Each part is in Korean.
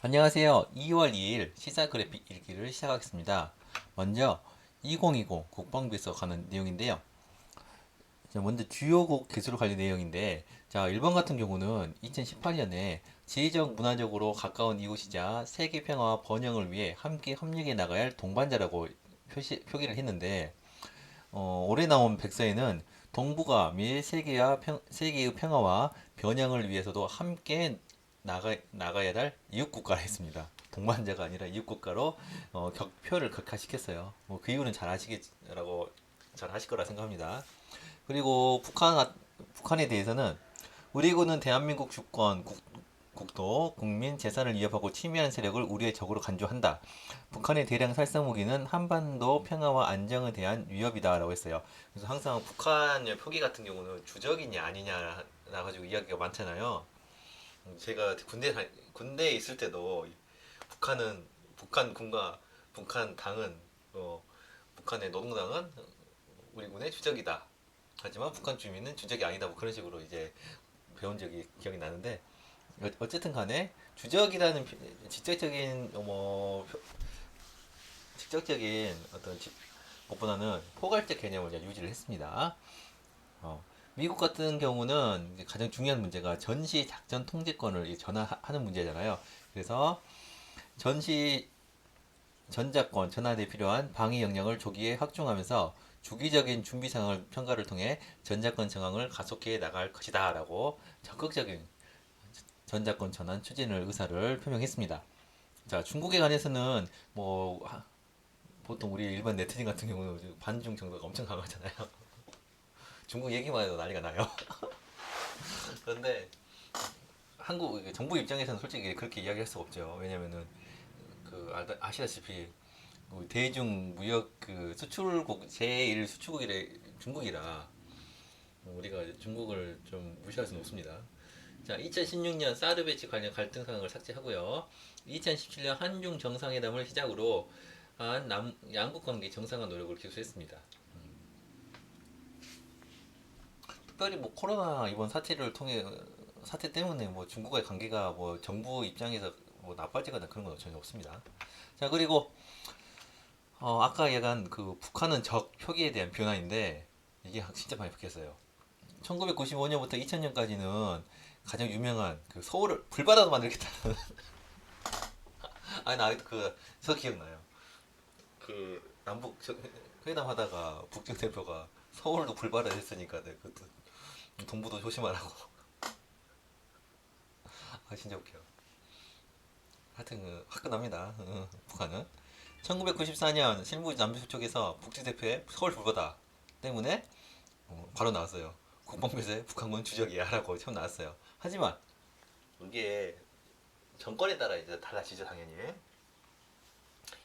안녕하세요. 2월 2일 시사 그래픽 읽기를 시작하겠습니다. 먼저 2020 국방부에서 가는 내용인데요. 자, 먼저 주요국 개수로 관련 내용인데, 자, 일본 같은 경우는 2018년에 지리적 문화적으로 가까운 이웃이자 세계 평화와 번영을 위해 함께 협력해 나가야 할 동반자라고 표기를 했는데, 올해 나온 백서에는 동북아 및 세계의 평화와 번영을 위해서도 함께 나가야 할 이웃국가라 했습니다. 동반자가 아니라 이웃국가로 표를 극화시켰어요. 뭐 그 이유는 잘 아실 거라 생각합니다. 그리고 북한에 대해서는 우리 군은 대한민국 주권, 국도, 국민, 재산을 위협하고 침해하는 세력을 우리의 적으로 간주한다. 북한의 대량 살상 무기는 한반도 평화와 안정에 대한 위협이다라고 했어요. 그래서 항상 북한의 표기 같은 경우는 주적이냐 아니냐 가지고 이야기가 많잖아요. 제가 군대에 있을 때도 북한은 북한 군과 북한 당은 북한의 노동당은 우리 군의 주적이다. 하지만 북한 주민은 주적이 아니다. 뭐 그런 식으로 이제 배운 적이 기억이 나는데 어쨌든 간에 주적이라는 직접적인 어떤 것보다는 포괄적 개념을 유지를 했습니다. 미국 같은 경우는 이제 가장 중요한 문제가 전시 작전 통제권을 전환하는 문제잖아요. 그래서 전시 전자권 전환에 필요한 방위 역량을 조기에 확충하면서 주기적인 준비 상황을 평가를 통해 전자권 정황을 가속해 나갈 것이다라고 적극적인 전자권 전환 추진을 의사를 표명했습니다. 자, 중국에 관해서는 뭐 보통 우리 일반 네티즌 같은 경우는 반중 정도가 엄청 강하잖아요. 중국 얘기만 해도 난리가 나요. 그런데 한국 정부 입장에서는 솔직히 그렇게 이야기할 수 없죠. 왜냐면은 아시다시피 대중 무역 수출국 제1 수출국이래 중국이라 우리가 중국을 좀 무시할 수는 없습니다. 자, 2016년 사드 배치 관련 갈등 상황을 삭제하고요. 2017년 한중 정상회담을 시작으로 한 양국 관계 정상화 노력을 기소했습니다. 특별히 뭐 코로나 이번 사태 때문에 뭐 중국과의 관계가 뭐 정부 입장에서 뭐 나빠지거나 그런 건 전혀 없습니다. 자, 그리고 아까 얘기한 그 북한은 적 표기에 대한 변화인데 이게 진짜 많이 바뀌었어요. 1995년부터 2000년까지는 가장 유명한 그 서울을 불바다로 만들겠다는 아니 나 저 기억나요. 그 회담 하다가 북중 대표가 서울도 불바다 했으니까 그것도 동부도 조심하라고. 아 진짜 웃겨. 하여튼 화끈합니다. 북한은 1994년 실무 남부 쪽에서 북측 대표의 서울 불바다 때문에 바로 나왔어요. 국방부에서 북한군 주적이야라고 처음 나왔어요. 하지만 이게 정권에 따라 이제 달라지죠 당연히.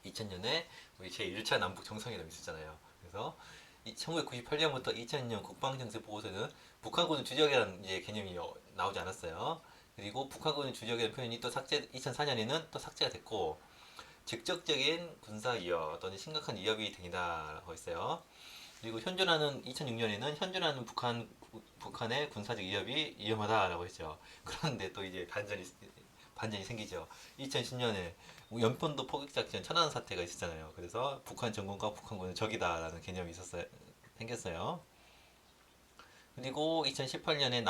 2000년에 우리 제1차 남북 정상회담이 있었잖아요. 그래서 1998년부터 2000년 국방정세 보고서는 북한군은 주적이라는 이제 개념이 나오지 않았어요. 그리고 북한군은 주적이라는 표현이 또 2004년에는 또 삭제가 됐고 직접적인 군사 위협 또는 심각한 위협이 되다라고 했어요. 그리고 현존하는 2006년에는 현존하는 북한의 군사적 위협이 위험하다라고 했죠. 그런데 또 이제 반전이 생기죠. 2010년에 연평도 포격작전 천안 사태가 있었잖아요. 그래서 북한 정권과 북한군은 적이다라는 개념이 생겼어요. 그리고 2018년에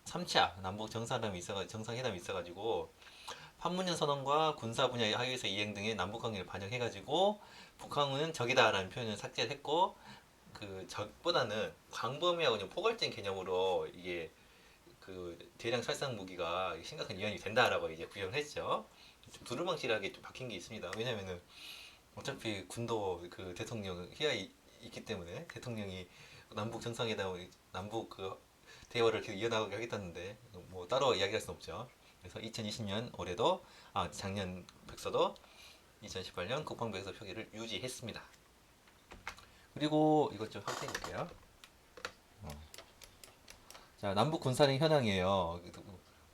3차 남북 정상회담이 있어가지고 판문점 선언과 군사 분야의 하위에서 이행 등의 남북 관계를 반영해가지고 북한은 적이다라는 표현을 삭제했고 그 적보다는 광범위하고 포괄적인 개념으로 이게 대량 살상 무기가 심각한 위험이 된다라고 이제 구현을 했죠. 좀 두루뭉실하게 좀 바뀐 게 있습니다. 왜냐면은 어차피 군도 대통령 희야이 있기 때문에 대통령이 남북 정상회담 남북 대화를 계속 이어나가게 하겠다는데 뭐 따로 이야기할 수는 없죠. 그래서 2020년 올해도 작년 백서도 2018년 국방부에서 표기를 유지했습니다. 그리고 이것 좀 확대해 볼게요. 자, 남북 군사력 현황이에요.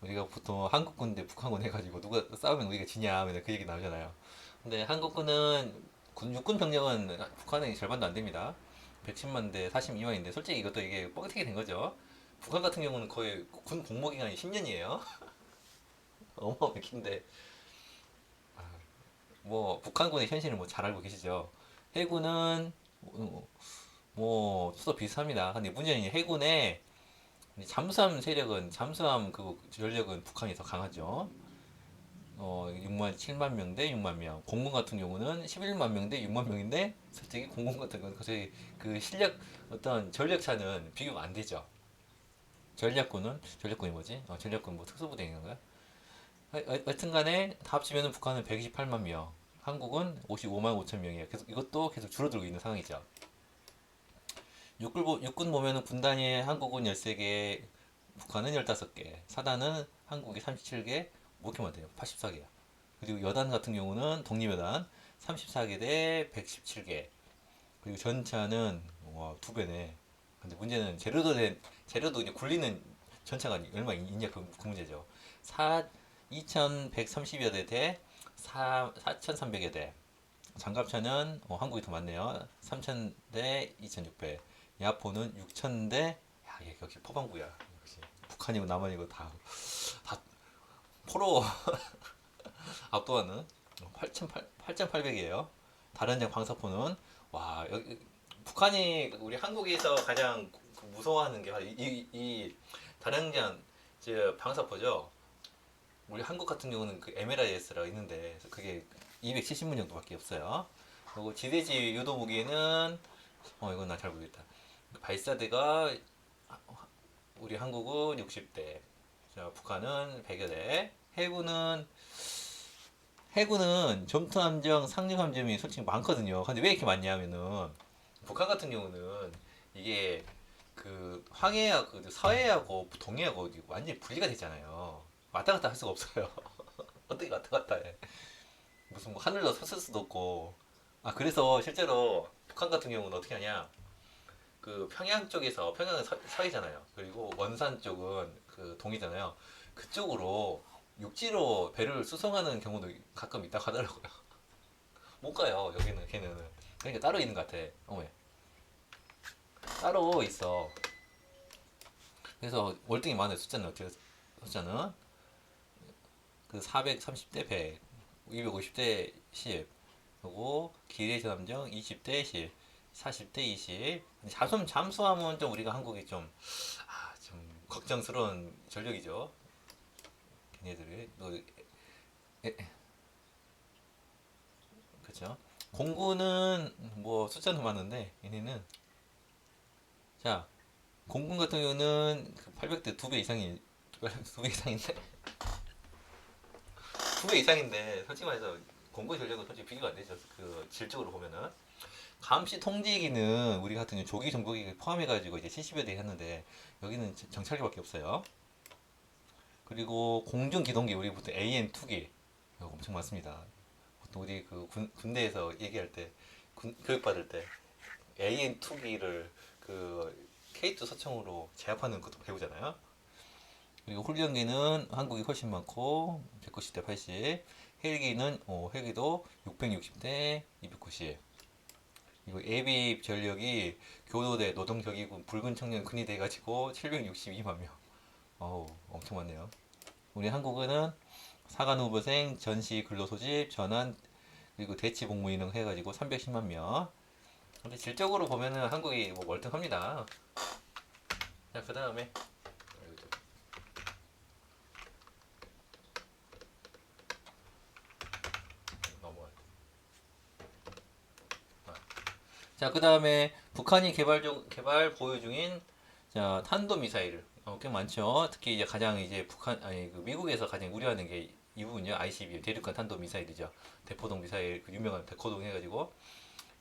우리가 보통 한국군 대 북한군 해가지고 누가 싸우면 우리가 지냐 맨날 그 얘기 나오잖아요. 근데 한국군은 육군 병력은 북한의 절반도 안 됩니다. 110만 대 42만인데 솔직히 이것도 이게 뻥튀기 된 거죠. 북한 같은 경우는 거의 군 복무 기간이 10년이에요. 어마어마한 긴데 뭐 북한군의 현실을 뭐 잘 알고 계시죠? 해군은 뭐 수도 비슷합니다. 근데 문제는 이 해군의 잠수함 세력은 잠수함 그 전력은 북한이 더 강하죠. 6만 7만 명 대 6만 명. 공군 같은 경우는 11만 명 대 6만 명인데 솔직히 공군 같은 경우는 갑자기 그 실력 어떤 전력 차는 비교가 안 되죠. 전략군이 뭐지? 전략군 뭐 특수부대인가요? 하여튼간에 다 합치면 북한은 128만 명, 한국은 55만 5천 명이에요. 계속 이것도 계속 줄어들고 있는 상황이죠. 육군 보면은 군 단위에 한국은 13개, 북한은 15개, 사단은 한국이 37개, 뭐 이렇게 많대요. 84개야. 그리고 여단 같은 경우는 독립여단 34개 대 117개. 그리고 전차는 와, 두 배네. 근데 문제는 재료도 이제 굴리는 전차가 얼마 있냐 그 문제죠. 2130여 대 대 4300여 대. 장갑차는 한국이 더 많네요. 3000 대 2600. 야포는 6000 대, 야, 얘 역시 포방구야. 역시 북한이고 남한이고 다 포로 압도하는 8800이에요. 다른 장 방사포는 와, 여기 북한이 우리 한국에서 가장 무서워하는 게 바로 이 다량장 방사포죠. 우리 한국 같은 경우는 그 MLRS라고 있는데 그게 270문 정도밖에 없어요. 그리고 지대지 유도 무기는 이건 나 잘 모르겠다. 발사대가 우리 한국은 60대, 자, 북한은 100여 대. 해군은 점토함정, 상륙함정이 솔직히 많거든요. 근데 왜 이렇게 많냐면은 북한 같은 경우는 이게 그 황해하고 그 서해하고 동해하고 완전히 분리가 되잖아요. 왔다 갔다 할 수가 없어요. 어떻게 왔다 갔다 해? 무슨 뭐 하늘로 섰을 수도 없고. 그래서 실제로 북한 같은 경우는 어떻게 하냐? 그 평양 쪽에서 평양은 서해잖아요. 그리고 원산 쪽은 그 동이잖아요. 그쪽으로 육지로 배를 수송하는 경우도 가끔 있다 하더라고요. 못 가요. 여기는 걔는. 그러니까 따로 있는 것 같아. 어머, 따로 있어. 그래서 월등히 많아요. 숫자는 어떻게 숫자는 그 430대 100, 250대 10, 그리고 기뢰 함정 20대 10, 40대 20. 잠수함은 좀 우리가 한국이 좀 걱정스러운 전력이죠. 걔네들이 그렇죠. 공군은 뭐 숫자는 많은데 얘네는 자 공군 같은 경우는 그 800대 2배 이상이 2배 이상인데 2배 이상인데 솔직히 말해서 공군 전력은 솔직히 비교가 안 되죠. 그 질적으로 보면은 감시 통제기는 우리 같은 경우 조기 정보기 포함해가지고 이제 70여 대 했는데 여기는 정찰기밖에 없어요. 그리고 공중 기동기 우리 보통 AN2기 엄청 많습니다. 보통 우리 그 군대에서 얘기할 때 교육 받을 때 AN2기를 그 K2 서청으로 제압하는 것도 배우잖아요. 그리고 훈련기는 한국이 훨씬 많고 190대 80. 헬기도 660대 290. 그리고 예비 전력이 교도대 노동격의군 붉은 청년 군이 돼가지고 762만 명. 어우, 엄청 많네요. 우리 한국은 사관 후보생, 전시 근로소집, 전환, 그리고 대치 복무 인능 해가지고 310만 명. 근데 질적으로 보면은 한국이 뭐 월등합니다. 자, 그 다음에 넘어가. 자, 그 다음에 북한이 개발 보유 중인 자, 탄도 미사일 꽤 많죠. 특히 이제 가장 이제 그 미국에서 가장 우려하는 게 이 부분이요. ICBM 대륙간 탄도 미사일이죠. 대포동 미사일 그 유명한 대포동 해가지고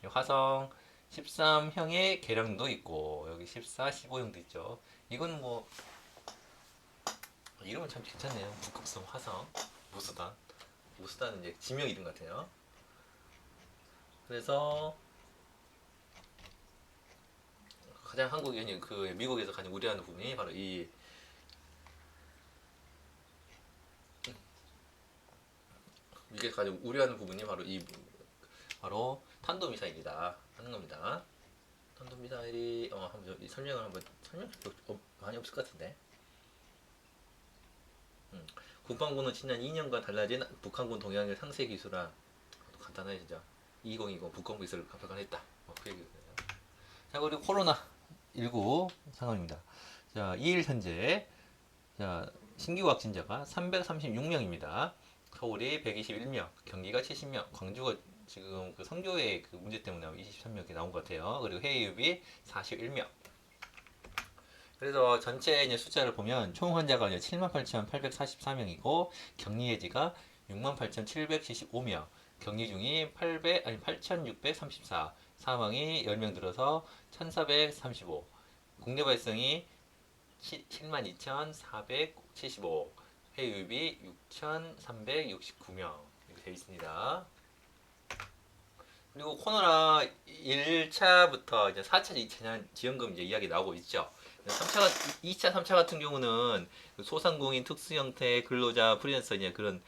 화성 13형의 개량도 있고 여기 14, 15형도 있죠. 이건 뭐 이름은 참 괜찮네요. 북극성 화성 무수단 무수단은 이제 지명 이름 같아요. 그래서 가장 한국이 아니 그 미국에서 가장 우려하는 부분이 바로 이게 가장 우려하는 부분이 바로 탄도 미사일이다 하는 겁니다. 탄도 미사일이 한번 설명을 한번 많이 없을 것 같은데. 국방부는 지난 2년간 달라진 북한군 동향의 상세 기술안 간단해지죠. 2020 북컴비스를 발간했다. 그 얘기입니다. 자, 그리고 코로나19 상황입니다. 자, 2일 현재 자, 신규 확진자가 336명입니다. 서울이 121명, 경기가 70명, 광주가 지금 그 성교의 그 문제 때문에 23명 이렇게 나온 것 같아요. 그리고 해외유입이 41명. 그래서 전체 이제 숫자를 보면 총 환자가 이제 78,844명이고 격리 해지가 68,775명, 격리 중이 8,634, 사망이 10명 들어서 1,435, 국내 발생이 72,475, 해외유입이 6,369명 이렇게 되어 있습니다. 그리고 코로나 1차부터 이제 4차 재난지원금 이제 이야기 나오고 있죠. 3차가 2차, 3차 같은 경우는 소상공인 특수 형태 근로자 프리랜서 이제 그런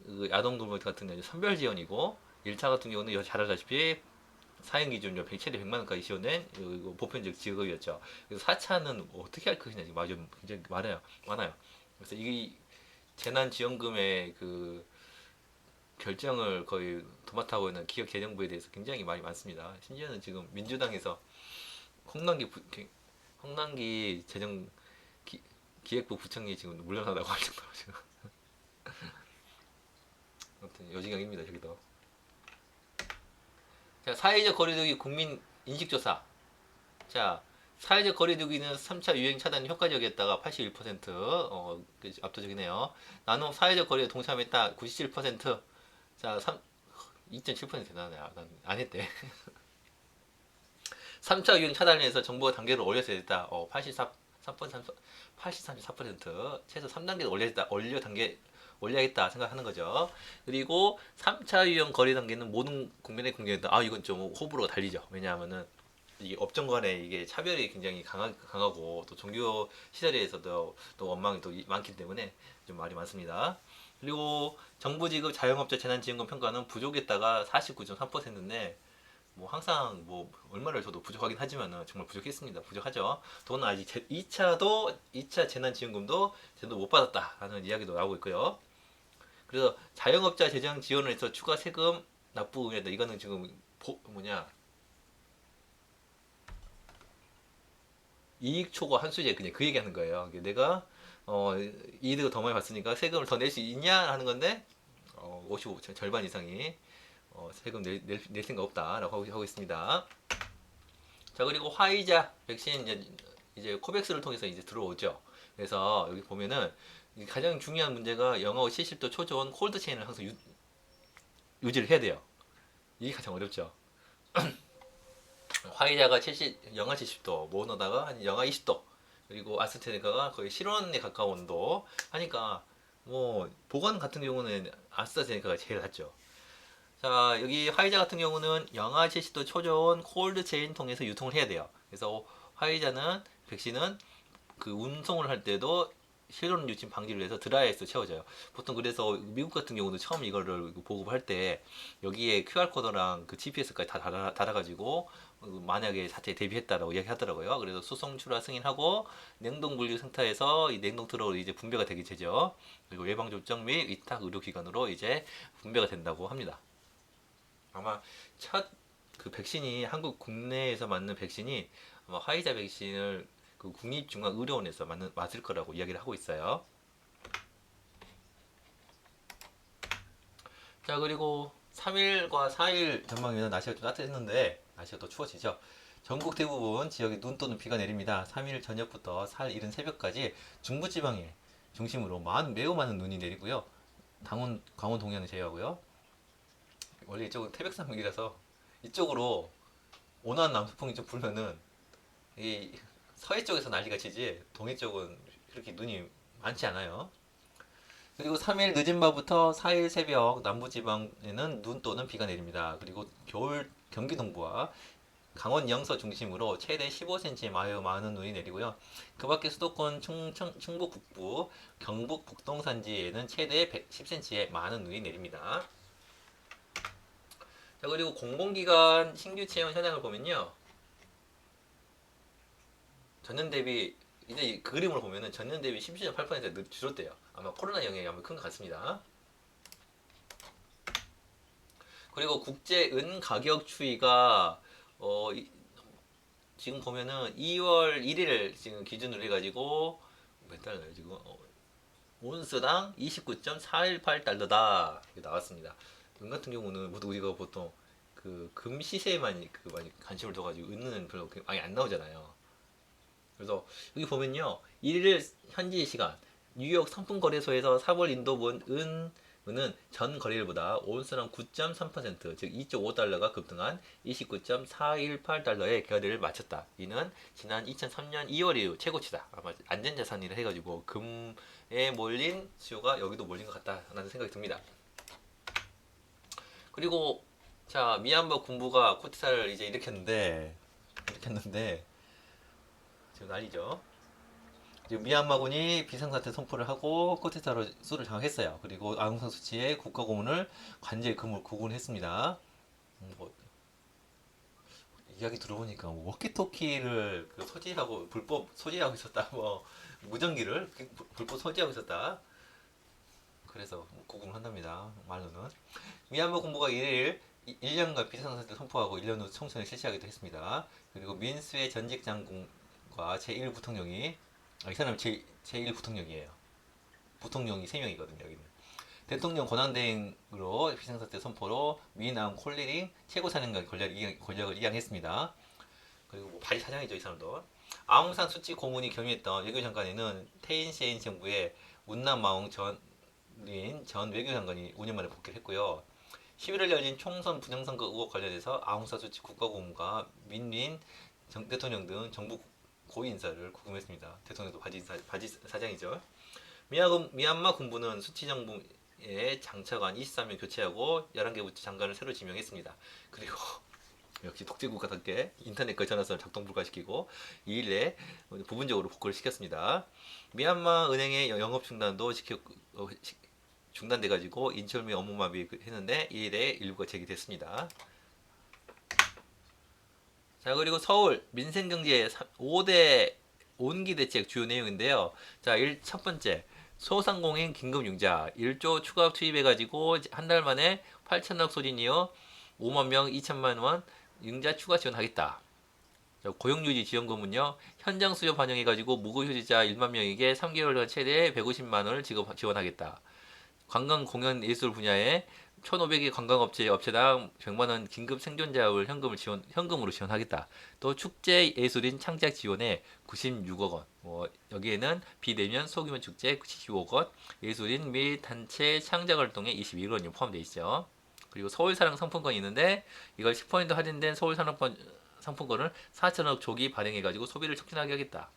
그 아동동물 같은 경우 선별 지원이고 1차 같은 경우는 잘 알다시피 사용 기준 최대 100만 원까지 지원된 보편적 지급이었죠. 그래서 4차는 어떻게 할 것이냐 지금 아주 굉장히 많아요. 그래서 이 재난지원금의 그 결정을 거의 도맡아하고 있는 기획재정부에 대해서 굉장히 많이 많습니다. 심지어는 지금 민주당에서 홍남기 재정 기획부 부총리 지금 물러나다고 할 정도로 지금 아무튼 요지경입니다 저기도. 자, 사회적 거리두기 국민 인식조사. 자, 사회적 거리두기는 3차 유행 차단 효과적이었다가 81%, 압도적이네요. 나는 사회적 거리에 동참했다 97%. 자, 2.7% 대단하네. 안 했대. 3차 유행 차단을 해서 정부가 단계를 올렸어야 됐다. 83.4%. 최소 3단계를 올려야겠다 생각하는 거죠. 그리고 3차 유행 거리 단계는 모든 국민의 공개했다. 이건 좀 호불호가 달리죠. 왜냐하면은 이게 업종 간에 이게 차별이 굉장히 강하고 또 종교 시설에서도 또 원망이 또 많기 때문에 좀 말이 많습니다. 그리고 정부 지급 자영업자 재난지원금 평가는 부족했다가 49.3%인데 뭐 항상 뭐 얼마를 줘도 부족하긴 하지만은 정말 부족했습니다. 부족하죠. 돈은 아직 2차 재난지원금도 제대로 못 받았다라는 이야기도 나오고 있고요. 그래서 자영업자 재정 지원을 해서 추가 세금 납부금이다. 이거는 지금 이익 초과 환수제 그냥 그 얘기하는 거예요. 내가 이득을 더 많이 봤으니까 세금을 더 낼 수 있냐 하는 건데 55 절반 이상이 세금 낼 생각 없다라고 하고 있습니다. 자, 그리고 화이자 백신 이제 코백스를 통해서 이제 들어오죠. 그래서 여기 보면은 가장 중요한 문제가 영하 70도 초저온 콜드 체인을 항상 유지를 해야 돼요. 이게 가장 어렵죠. 화이자가 영하 70도, 모더나가 한 영하 20도, 그리고 아스트라제네카가 거의 실온에 가까운 온도 하니까 뭐 보관 같은 경우는 아스트라제네카가 제일 낫죠. 자, 여기 화이자 같은 경우는 영하 70도 초저온 콜드 체인 통해서 유통을 해야 돼요. 그래서 화이자는 백신은 그 운송을 할 때도 실온 유침 방지를 위해서 드라이아이스로 채워져요. 보통 그래서 미국 같은 경우도 처음 이거를 보급할 때 여기에 QR코드랑 그 GPS까지 다 달아가지고 만약에 사태에 대비했다라고 이야기하더라고요. 그래서 수송 출하 승인하고 냉동 분류 센터에서 이 냉동 트럭으로 이제 분배가 되게 되죠. 그리고 예방 접종 및 위탁 의료기관으로 이제 분배가 된다고 합니다. 아마 첫 그 백신이 한국 국내에서 맞는 백신이 아마 화이자 백신을 그 국립중앙의료원에서 맞을 거라고 이야기를 하고 있어요. 자, 그리고 3일과 4일 전망에는 날씨가 좀 따뜻했는데 날씨가 더 추워지죠. 전국 대부분 지역에 눈 또는 비가 내립니다. 3일 저녁부터 4일 이른 새벽까지 중부지방에 중심으로 매우 많은 눈이 내리고요. 강원 동해는 제외하고요. 원래 이쪽은 태백산맥이라서 이쪽으로 온화한 남서풍이 좀 불면은 이 서해 쪽에서 난리가 치지 동해 쪽은 그렇게 눈이 많지 않아요. 그리고 3일 늦은 밤부터 4일 새벽 남부지방에는 눈 또는 비가 내립니다. 그리고 겨울 경기 동부와 강원 영서 중심으로 최대 15cm의 매우 많은 눈이 내리고요. 그 밖에 수도권 충북 북부, 경북 북동산지에는 최대 110cm의 많은 눈이 내립니다. 자, 그리고 공공기관 신규 채용 현황을 보면요. 전년 대비 이제 이 그림을 보면은 전년 대비 17.8% 줄었대요. 아마 코로나 영향이 아마 큰 것 같습니다. 그리고 국제 은 가격 추이가 지금 보면은 2월 1일 지금 기준으로 해가지고 몇 달러요 지금 온스당 29.418달러다 이렇게 나왔습니다. 은 같은 경우는 우리가 보통 그 금 시세만 그 많이 관심을 둬가지고 은은 별로 많이 안 나오잖아요. 그래서 여기 보면요, 1일 현지 시간 뉴욕 상품거래소에서 4월 인도분 은은 전 거래일보다 온스당 9.3%, 즉 2.5달러가 급등한 29.418달러에 거래를 마쳤다. 이는 지난 2003년 2월 이후 최고치다. 아마 안전자산이라 해가지고 금에 몰린 수요가 여기도 몰린 것 같다라는 생각이 듭니다. 그리고 자, 미얀마 군부가 쿠데타를 이제 일으켰는데 지금 난리죠. 지금 미얀마군이 비상사태 선포를 하고 쿠데타로 수를 장악했어요. 그리고 아웅산 수치의 국가고문을 관제 구금했습니다. 뭐, 이야기 들어보니까 뭐 워키토키를 그 소지하고 불법 소지하고 있었다. 뭐 무전기를 불법 소지하고 있었다. 그래서 구금을 한답니다. 말로는. 미얀마 군부가 1일 1년간 비상사태 선포하고 1년 후 총선을 실시하기도 했습니다. 그리고 민수의 전직 장군과 제1 부통령이 이 사람은 제1 부통령이에요. 부통령이 3명이거든요, 여기는. 대통령 권한대행으로 비상사태 선포로 미남 콜리링 최고사령관 권력을 이양했습니다. 그리고 뭐 바리 사장이죠, 이 사람도. 아웅산 수치 고문이 겸임했던 외교장관에는 테인시엔 정부의 운남마웅 전 외교장관이 5년 만에 복귀를 했고요. 11월 열린 총선 부정선거 의혹 관련해서 아웅산 수치 국가고문과 민린 대통령 등 정부 고위 인사를 구금했습니다. 대통령도 바지 사장이죠. 미얀마 군부는 수치 정부의 장차관 23명 교체하고 11개 부처 장관을 새로 지명했습니다. 그리고 역시 독재국가답게 인터넷과 전화선을 작동 불가시키고 2일 내에 부분적으로 복구를 시켰습니다. 미얀마 은행의 영업 중단도 중단돼가지고 인출 및 업무 마비했는데 2일에 일부가 제기됐습니다. 자, 그리고 서울 민생경제 5대 온기 대책 주요 내용인데요. 자, 첫 번째. 소상공인 긴급융자 1조 추가 투입해가지고 한 달 만에 8천억 소진이요. 5만 명 2천만 원 융자 추가 지원하겠다. 자, 고용유지 지원금은요. 현장 수요 반영해가지고 무급휴직자 1만 명에게 3개월간 최대 150만 원을 지원하겠다. 관광 공연 예술 분야에 1,500개 관광업체당 100만 원 긴급 생존자율 현금으로 지원하겠다. 또 축제 예술인 창작 지원에 96억 원. 여기에는 비대면 소규모 축제 76억 원, 예술인 및 단체 창작 활동에 21억 원이 포함되어 있죠. 그리고 서울사랑 상품권이 있는데 이걸 10% 할인된 서울산업권 상품권을 4천억 조기 발행해가지고 소비를 촉진하게 하겠다.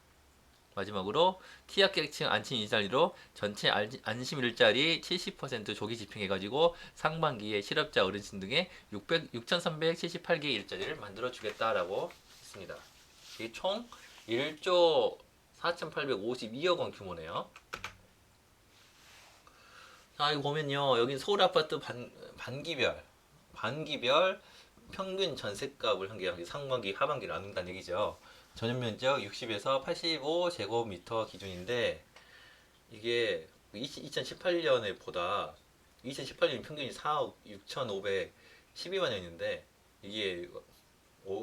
마지막으로 T약계층 안심 일자리로 전체 안심 일자리 70% 조기 집행해가지고 상반기에 실업자 어르신 등의 6,378개 일자리를 만들어 주겠다라고 했습니다. 이게 총 1조 4,852억 원 규모네요. 자, 이거 보면요, 여기 서울 아파트 반기별 평균 전셋값을 한 게 상반기 하반기 나눈다는 얘기죠. 전용 면적 60에서 85제곱미터 기준인데 이게 2018년에 보다 2018년 평균이 4억 6,512만 원인데 이게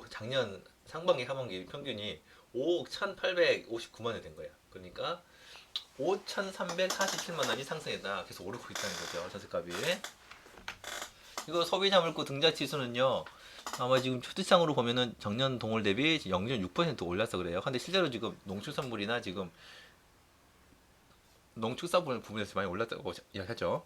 작년 상반기 하반기 평균이 5억 1,859만 원 된 거야. 그러니까 5,347만 원이 상승했다. 계속 오르고 있다는 거죠. 전세값이. 이거 소비자 물고 등장 지수는요. 아마 지금 초대상으로 보면은 작년 동월 대비 0.6% 올랐어 그래요. 근데 실제로 지금 농축산물이나 지금 농축산물 부분에서 많이 올랐다고 이야기하죠.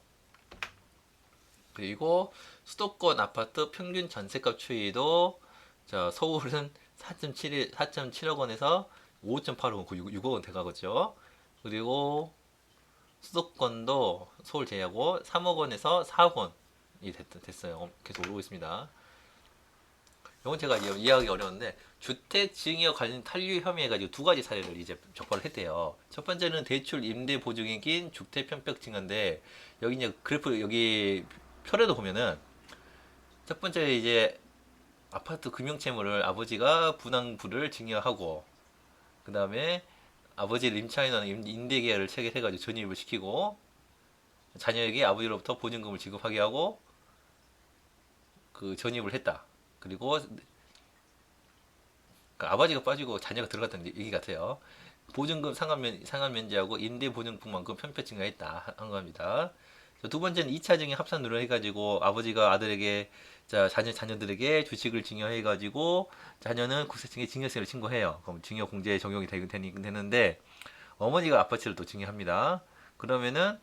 그리고 수도권 아파트 평균 전세값 추이도 자, 서울은 4.7억 원에서 5.8억 원, 6억 원 돼가겠죠. 그리고 수도권도 서울 제외하고 3억 원에서 4억 원이 됐어요. 계속 오르고 있습니다. 이건 제가 이해하기 어려운데 주택 증여 관련 탈루 혐의해가지고 두 가지 사례를 이제 적발을 했대요. 첫 번째는 대출 임대 보증이 낀 주택 편법 증여인데 여기 이제 그래프 여기 표에도 보면은 첫 번째 이제 아파트 금융채무를 아버지가 분양부를 증여하고 그 다음에 아버지 림차이너는 임대계약을 체결해가지고 전입을 시키고 자녀에게 아버지로부터 보증금을 지급하게 하고 그 전입을 했다. 그리고 그 아버지가 빠지고 자녀가 들어갔다는 얘기 같아요. 보증금 상환 면제하고 임대 보증금만큼 편표 증가했다 한 겁니다. 두 번째는 2차 증여 합산으로 해가지고 아버지가 아들에게 자녀들에게 주식을 증여해가지고 자녀는 국세청에 증여세를 신고해요. 그럼 증여 공제에 적용이 되는데 어머니가 아파트를 또 증여합니다. 그러면은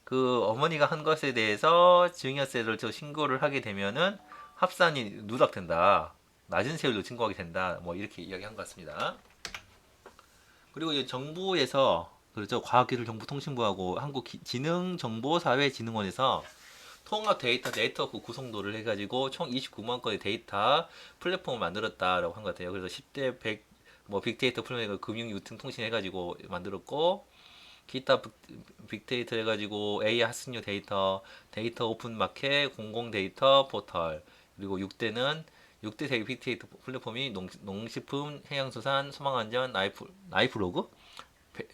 그 어머니가 한 것에 대해서 증여세를 또 신고를 하게 되면은 합산이 누락된다. 낮은 세율로 신고하게 된다. 뭐 이렇게 이야기한 것 같습니다. 그리고 이제 정부에서 그렇죠. 과학기술정보통신부하고 한국지능정보사회진흥원에서 통합 데이터 네트워크 구성도를 해가지고 총 29만 건의 데이터 플랫폼을 만들었다라고 한 것 같아요. 그래서 10대 100 뭐 빅데이터 플랫폼 금융 유통 통신 해가지고 만들었고 기타 빅데이터 해가지고 AI 학습용 데이터 오픈 마켓 공공 데이터 포털 그리고 6대 세계 빅데이터 플랫폼이 농식품, 해양수산, 소방안전, 라이프로그,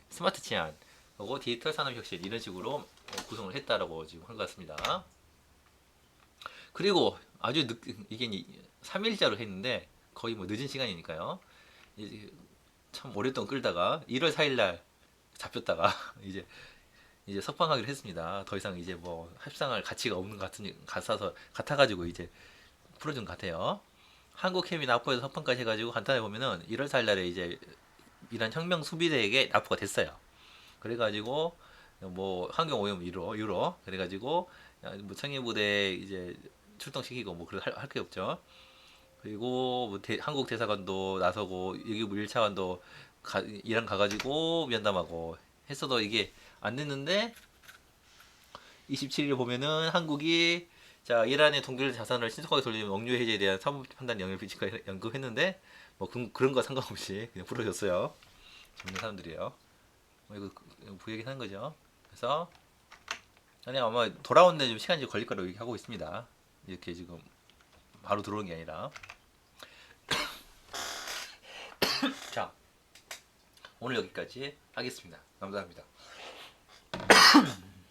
스마트 치안, 그리고 디지털 산업혁신 이런 식으로 구성을 했다라고 지금 한 것 같습니다. 그리고 아주 이게 3일자로 했는데 거의 뭐 늦은 시간이니까요. 참 오랫동안 끌다가 1월 4일날 잡혔다가 이제 석방하기로 했습니다. 더 이상 이제 뭐 협상할 가치가 없는 것 같아가지고 이제 풀어준 것 같아요. 한국 케미 납부에서 석방까지 해가지고 간단히 보면은 1월 4일날에 이제 이란 혁명 수비대에게 납부가 됐어요. 그래가지고 뭐 환경 오염 유로 그래가지고 뭐 청해부대 이제 출동시키고 뭐 그런 할 게 없죠. 그리고 뭐 한국 대사관도 나서고 여기부 1차관도 이란 가가지고 면담하고 했어도 이게 안 됐는데 27일 보면은 한국이 자 이란의 동결 자산을 신속하게 돌리는 억류 해제에 대한 사법 판단 영역 비치가 연구했는데 뭐 그런 거 상관없이 그냥 풀어줬어요. 젊은 사람들이에요. 뭐 이거 부 얘기하는 거죠. 그래서 아니 아마 돌아오는데 좀 시간이 걸릴 거라고 얘기하고 있습니다. 이렇게 지금 바로 들어오는 게 아니라. 자 오늘 여기까지 하겠습니다. 감사합니다.